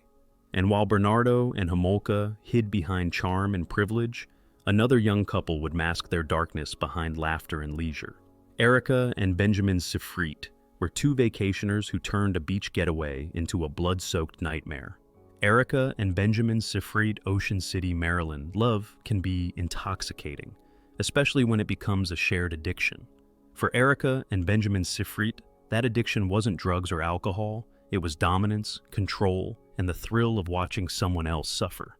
And while Bernardo and Homolka hid behind charm and privilege, another young couple would mask their darkness behind laughter and leisure. Erika and Benjamin Sifrit were two vacationers who turned a beach getaway into a blood-soaked nightmare. Erika and Benjamin Sifrit, Ocean City, Maryland. Love can be intoxicating, especially when it becomes a shared addiction. For Erika and Benjamin Sifrit, that addiction wasn't drugs or alcohol, it was dominance, control, and the thrill of watching someone else suffer.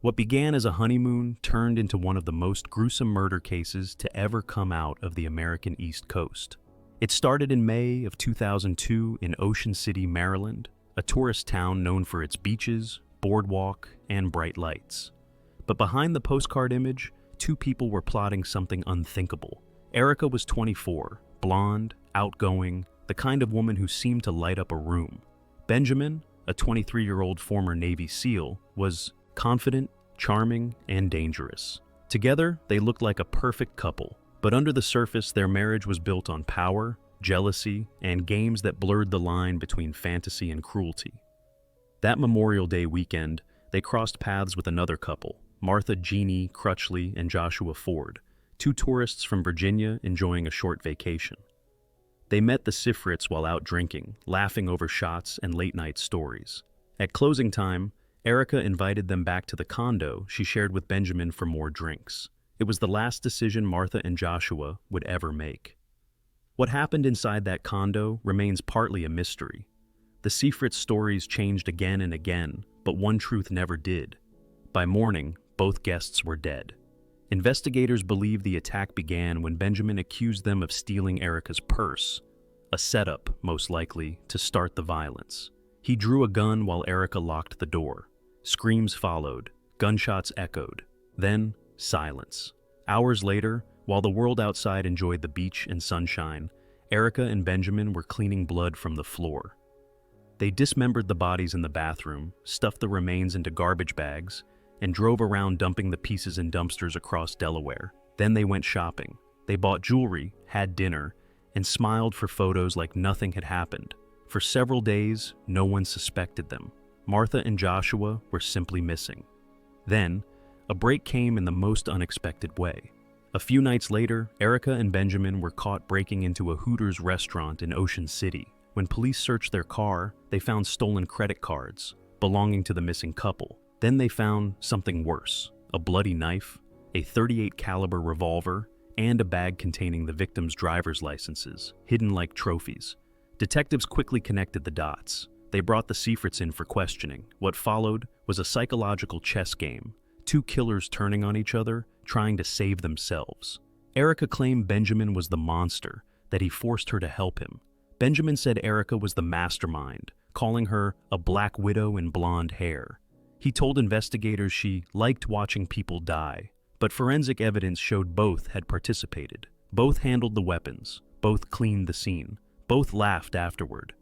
What began as a honeymoon turned into one of the most gruesome murder cases to ever come out of the American East Coast. It started in May of 2002 in Ocean City, Maryland, a tourist town known for its beaches, boardwalk, and bright lights. But behind the postcard image, two people were plotting something unthinkable. Erika was 24, blonde, outgoing, the kind of woman who seemed to light up a room. Benjamin, a 23-year-old former Navy SEAL, was confident, charming, and dangerous. Together, they looked like a perfect couple, but under the surface, their marriage was built on power, jealousy, and games that blurred the line between fantasy and cruelty. That Memorial Day weekend, they crossed paths with another couple, Martha Jeannie Crutchley and Joshua Ford, two tourists from Virginia enjoying a short vacation. They met the Sifrits while out drinking, laughing over shots and late-night stories. At closing time, Erika invited them back to the condo she shared with Benjamin for more drinks. It was the last decision Martha and Joshua would ever make. What happened inside that condo remains partly a mystery. The Sifrit stories changed again and again, but one truth never did. By morning, both guests were dead. Investigators believe the attack began when Benjamin accused them of stealing Erika's purse, a setup, most likely, to start the violence. He drew a gun while Erika locked the door. Screams followed, gunshots echoed, then silence. Hours later, while the world outside enjoyed the beach and sunshine, Erika and Benjamin were cleaning blood from the floor. They dismembered the bodies in the bathroom, stuffed the remains into garbage bags, and drove around dumping the pieces in dumpsters across Delaware. Then they went shopping. They bought jewelry, had dinner, and smiled for photos like nothing had happened. For several days, no one suspected them. Martha and Joshua were simply missing. Then, a break came in the most unexpected way. A few nights later, Erika and Benjamin were caught breaking into a Hooters restaurant in Ocean City. When police searched their car, they found stolen credit cards belonging to the missing couple. Then they found something worse, a bloody knife, a .38 caliber revolver, and a bag containing the victims' driver's licenses, hidden like trophies. Detectives quickly connected the dots. They brought the Sifrits in for questioning. What followed was a psychological chess game, two killers turning on each other, trying to save themselves. Erika claimed Benjamin was the monster, that he forced her to help him. Benjamin said Erika was the mastermind, calling her a black widow in blonde hair. He told investigators she liked watching people die, but forensic evidence showed both had participated. Both handled the weapons, both cleaned the scene, both laughed afterward.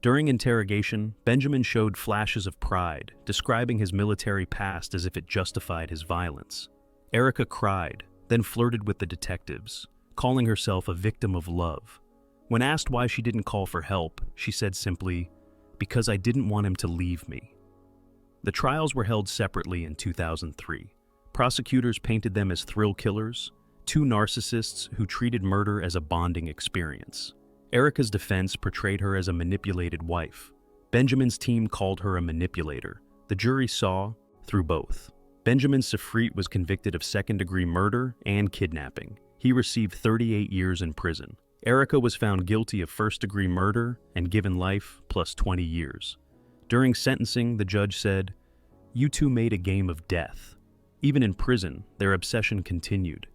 During interrogation, Benjamin showed flashes of pride, describing his military past as if it justified his violence. Erika cried, then flirted with the detectives, calling herself a victim of love. When asked why she didn't call for help, she said simply, "Because I didn't want him to leave me." The trials were held separately in 2003. Prosecutors painted them as thrill killers, two narcissists who treated murder as a bonding experience. Erika's defense portrayed her as a manipulated wife. Benjamin's team called her a manipulator. The jury saw through both. Benjamin Sifrit was convicted of second-degree murder and kidnapping. He received 38 years in prison. Erika was found guilty of first-degree murder and given life plus 20 years. During sentencing, the judge said, "You two made a game of death." Even in prison, their obsession continued.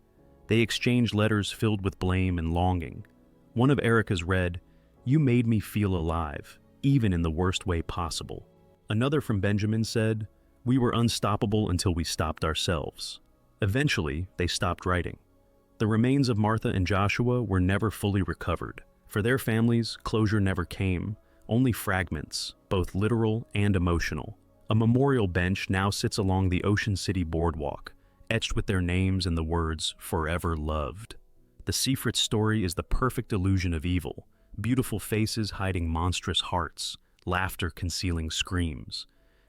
They exchanged letters filled with blame and longing. One of Erika's read, "You made me feel alive, even in the worst way possible." Another from Benjamin said, "We were unstoppable until we stopped ourselves." Eventually, they stopped writing. The remains of Martha and Joshua were never fully recovered. For their families, closure never came, only fragments, both literal and emotional. A memorial bench now sits along the Ocean City boardwalk, etched with their names and the words, "Forever loved." The Sifrit story is the perfect illusion of evil, beautiful faces hiding monstrous hearts, laughter concealing screams.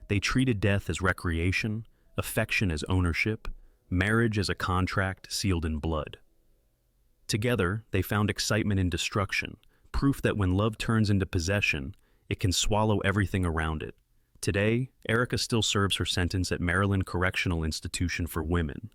They treated death as recreation, affection as ownership, marriage as a contract sealed in blood. Together, they found excitement in destruction, proof that when love turns into possession, it can swallow everything around it. Today, Erika still serves her sentence at Maryland Correctional Institution for Women.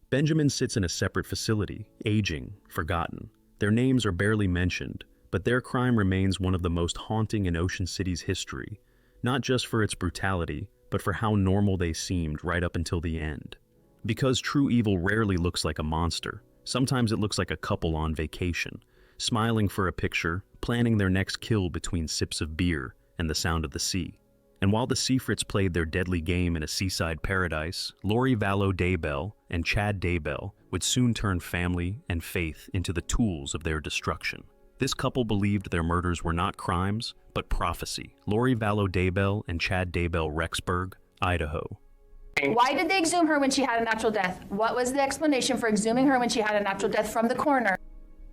Benjamin sits in a separate facility, aging, forgotten. Their names are barely mentioned, but their crime remains one of the most haunting in Ocean City's history, not just for its brutality, but for how normal they seemed right up until the end. Because true evil rarely looks like a monster, sometimes it looks like a couple on vacation, smiling for a picture, planning their next kill between sips of beer and the sound of the sea. And while the Sifrits played their deadly game in a seaside paradise, Vallow Daybell and Chad Daybell would soon turn family and faith into the tools of their destruction. This couple believed their murders were not crimes, but prophecy. Vallow Daybell and Chad Daybell Rexburg, Idaho. Why did they exhume her when she had a natural death? What was the explanation for exhuming her when she had a natural death from the coroner?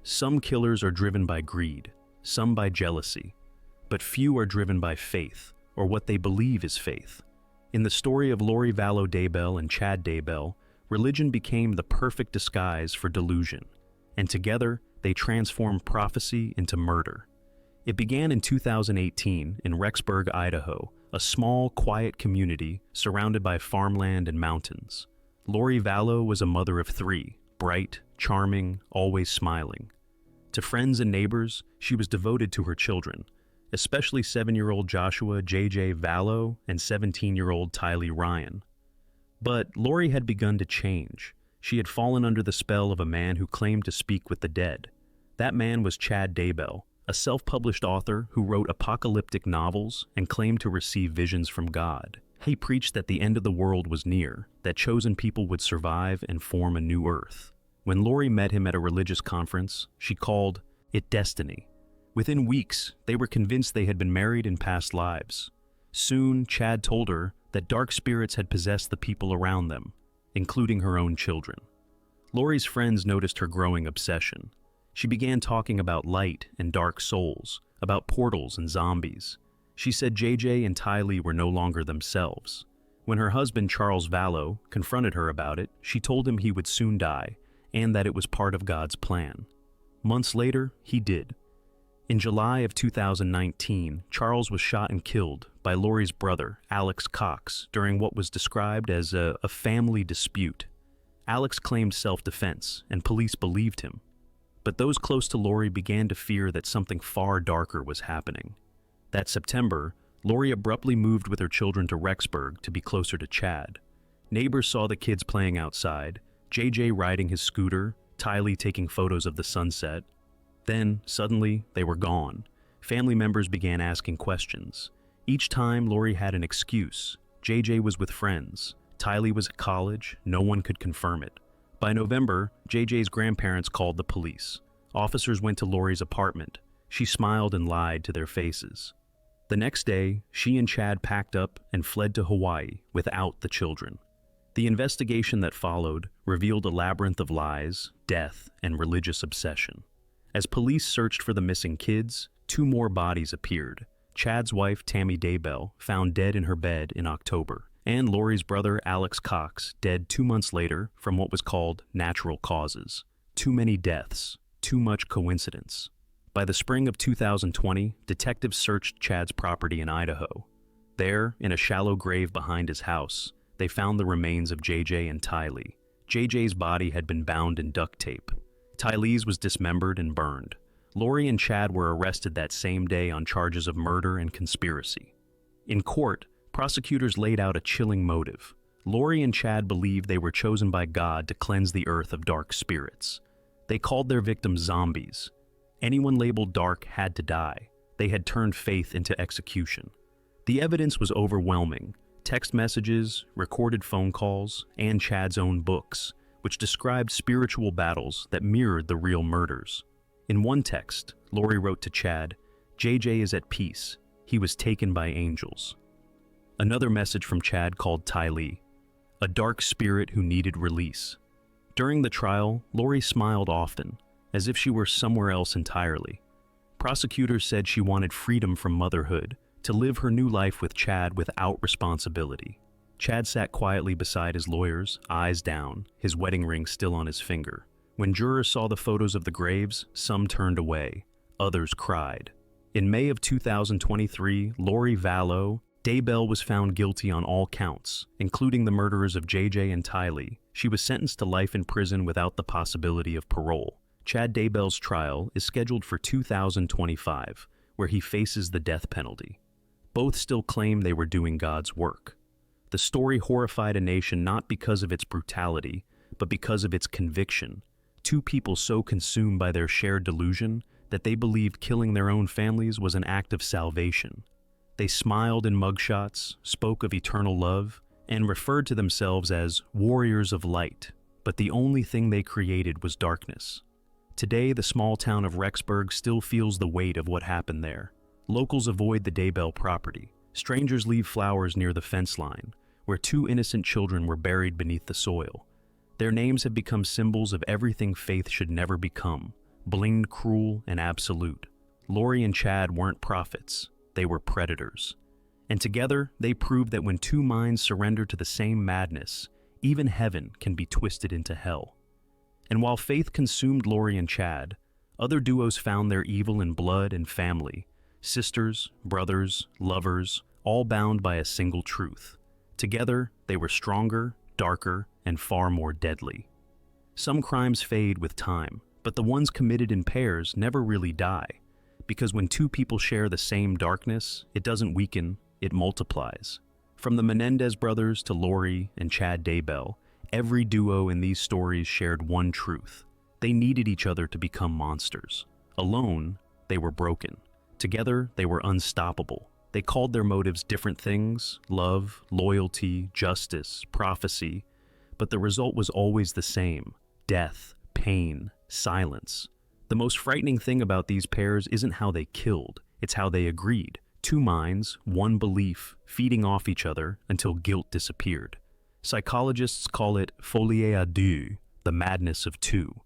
Some killers are driven by greed, some by jealousy, but few are driven by faith, or what they believe is faith. In the story of Vallow Daybell and Chad Daybell, religion became the perfect disguise for delusion, and together they transformed prophecy into murder. It began in 2018 in Rexburg, Idaho, a small, quiet community surrounded by farmland and mountains. Vallow was a mother of three, bright, charming, always smiling. To friends and neighbors, she was devoted to her children, especially 7-year-old Joshua J.J. Vallow and 17-year-old Tylee Ryan. But Lori had begun to change. She had fallen under the spell of a man who claimed to speak with the dead. That man was Chad Daybell, a self-published author who wrote apocalyptic novels and claimed to receive visions from God. He preached that the end of the world was near, that chosen people would survive and form a new earth. When Lori met him at a religious conference, she called it destiny. Within weeks, they were convinced they had been married in past lives. Soon, Chad told her that dark spirits had possessed the people around them, including her own children. Lori's friends noticed her growing obsession. She began talking about light and dark souls, about portals and zombies. She said JJ and Tylee were no longer themselves. When her husband, Charles Vallow, confronted her about it, she told him he would soon die, and that it was part of God's plan. Months later, he did. In July of 2019, Charles was shot and killed by Lori's brother, Alex Cox, during what was described as a family dispute. Alex claimed self-defense, and police believed him. But those close to Lori began to fear that something far darker was happening. That September, Lori abruptly moved with her children to Rexburg to be closer to Chad. Neighbors saw the kids playing outside, JJ riding his scooter, Tylee taking photos of the sunset. Then, suddenly, they were gone. Family members began asking questions. Each time, Lori had an excuse. JJ was with friends. Tylee was at college. No one could confirm it. By November, JJ's grandparents called the police. Officers went to Lori's apartment. She smiled and lied to their faces. The next day, she and Chad packed up and fled to Hawaii without the children. The investigation that followed revealed a labyrinth of lies, death, and religious obsession. As police searched for the missing kids, 2 more bodies appeared. Chad's wife, Tammy Daybell, found dead in her bed in October, and Lori's brother, Alex Cox, dead 2 months later from what was called natural causes. Too many deaths, too much coincidence. By the spring of 2020, detectives searched Chad's property in Idaho. There, in a shallow grave behind his house, they found the remains of JJ and Tylee. JJ's body had been bound in duct tape. Tylee's was dismembered and burned. Lori and Chad were arrested that same day on charges of murder and conspiracy. In court, prosecutors laid out a chilling motive. Lori and Chad believed they were chosen by God to cleanse the earth of dark spirits. They called their victims zombies. Anyone labeled dark had to die. They had turned faith into execution. The evidence was overwhelming. Text messages, recorded phone calls, and Chad's own books, which described spiritual battles that mirrored the real murders. In one text, Lori wrote to Chad, "JJ is at peace. He was taken by angels." Another message from Chad called Tylee, "a dark spirit who needed release." During the trial, Lori smiled often, as if she were somewhere else entirely. Prosecutors said she wanted freedom from motherhood, to live her new life with Chad without responsibility. Chad sat quietly beside his lawyers, eyes down, his wedding ring still on his finger. When jurors saw the photos of the graves, some turned away, others cried. In May of 2023, Lori Vallow, Daybell was found guilty on all counts, including the murderers of JJ and Tylee. She was sentenced to life in prison without the possibility of parole. Chad Daybell's trial is scheduled for 2025, where he faces the death penalty. Both still claim they were doing God's work. The story horrified a nation not because of its brutality, but because of its conviction. Two people so consumed by their shared delusion that they believed killing their own families was an act of salvation. They smiled in mugshots, spoke of eternal love, and referred to themselves as warriors of light, but the only thing they created was darkness. Today, the small town of Rexburg still feels the weight of what happened there. Locals avoid the Daybell property. Strangers leave flowers near the fence line, where two innocent children were buried beneath the soil. Their names have become symbols of everything faith should never become, blinged, cruel, and absolute. Lori and Chad weren't prophets, they were predators. And together, they proved that when two minds surrender to the same madness, even heaven can be twisted into hell. And while faith consumed Lori and Chad, other duos found their evil in blood and family, sisters, brothers, lovers, all bound by a single truth. Together, they were stronger, darker, and far more deadly. Some crimes fade with time, but the ones committed in pairs never really die, because when two people share the same darkness, it doesn't weaken, it multiplies. From the Menendez brothers to Lori and Chad Daybell, every duo in these stories shared one truth. They needed each other to become monsters. Alone, they were broken. Together, they were unstoppable. They called their motives different things: love, loyalty, justice, prophecy. But the result was always the same: death, pain, silence. The most frightening thing about these pairs isn't how they killed, it's how they agreed. Two minds, one belief, feeding off each other until guilt disappeared. Psychologists call it folie à deux, the madness of two.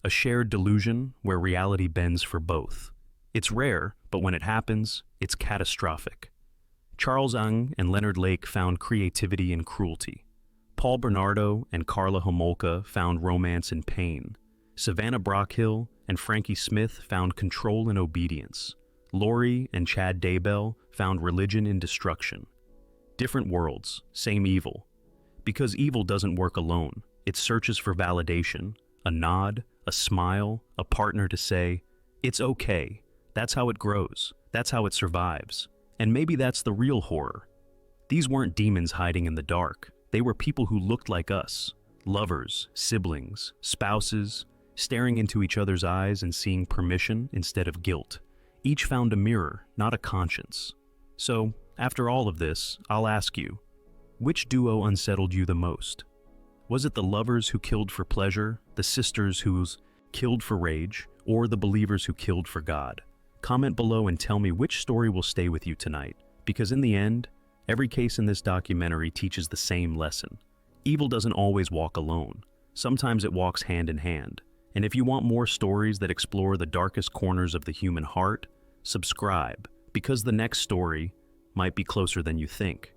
A shared delusion where reality bends for both. It's rare, but when it happens, it's catastrophic. Charles Ng and Leonard Lake found creativity in cruelty. Paul Bernardo and Karla Homolka found romance in pain. Savannah Brockhill and Frankie Smith found control in obedience. Lori and Chad Daybell found religion in destruction. Different worlds, same evil. Because evil doesn't work alone. It searches for validation, a nod, a smile, a partner to say, "It's okay." That's how it grows. That's how it survives. And maybe that's the real horror. These weren't demons hiding in the dark. They were people who looked like us. Lovers, siblings, spouses, staring into each other's eyes and seeing permission instead of guilt. Each found a mirror, not a conscience. So, after all of this, I'll ask you, which duo unsettled you the most? Was it the lovers who killed for pleasure, the sisters who killed for rage, or the believers who killed for God? Comment below and tell me which story will stay with you tonight, because in the end, every case in this documentary teaches the same lesson. Evil doesn't always walk alone. Sometimes it walks hand in hand. And if you want more stories that explore the darkest corners of the human heart, subscribe, because the next story might be closer than you think.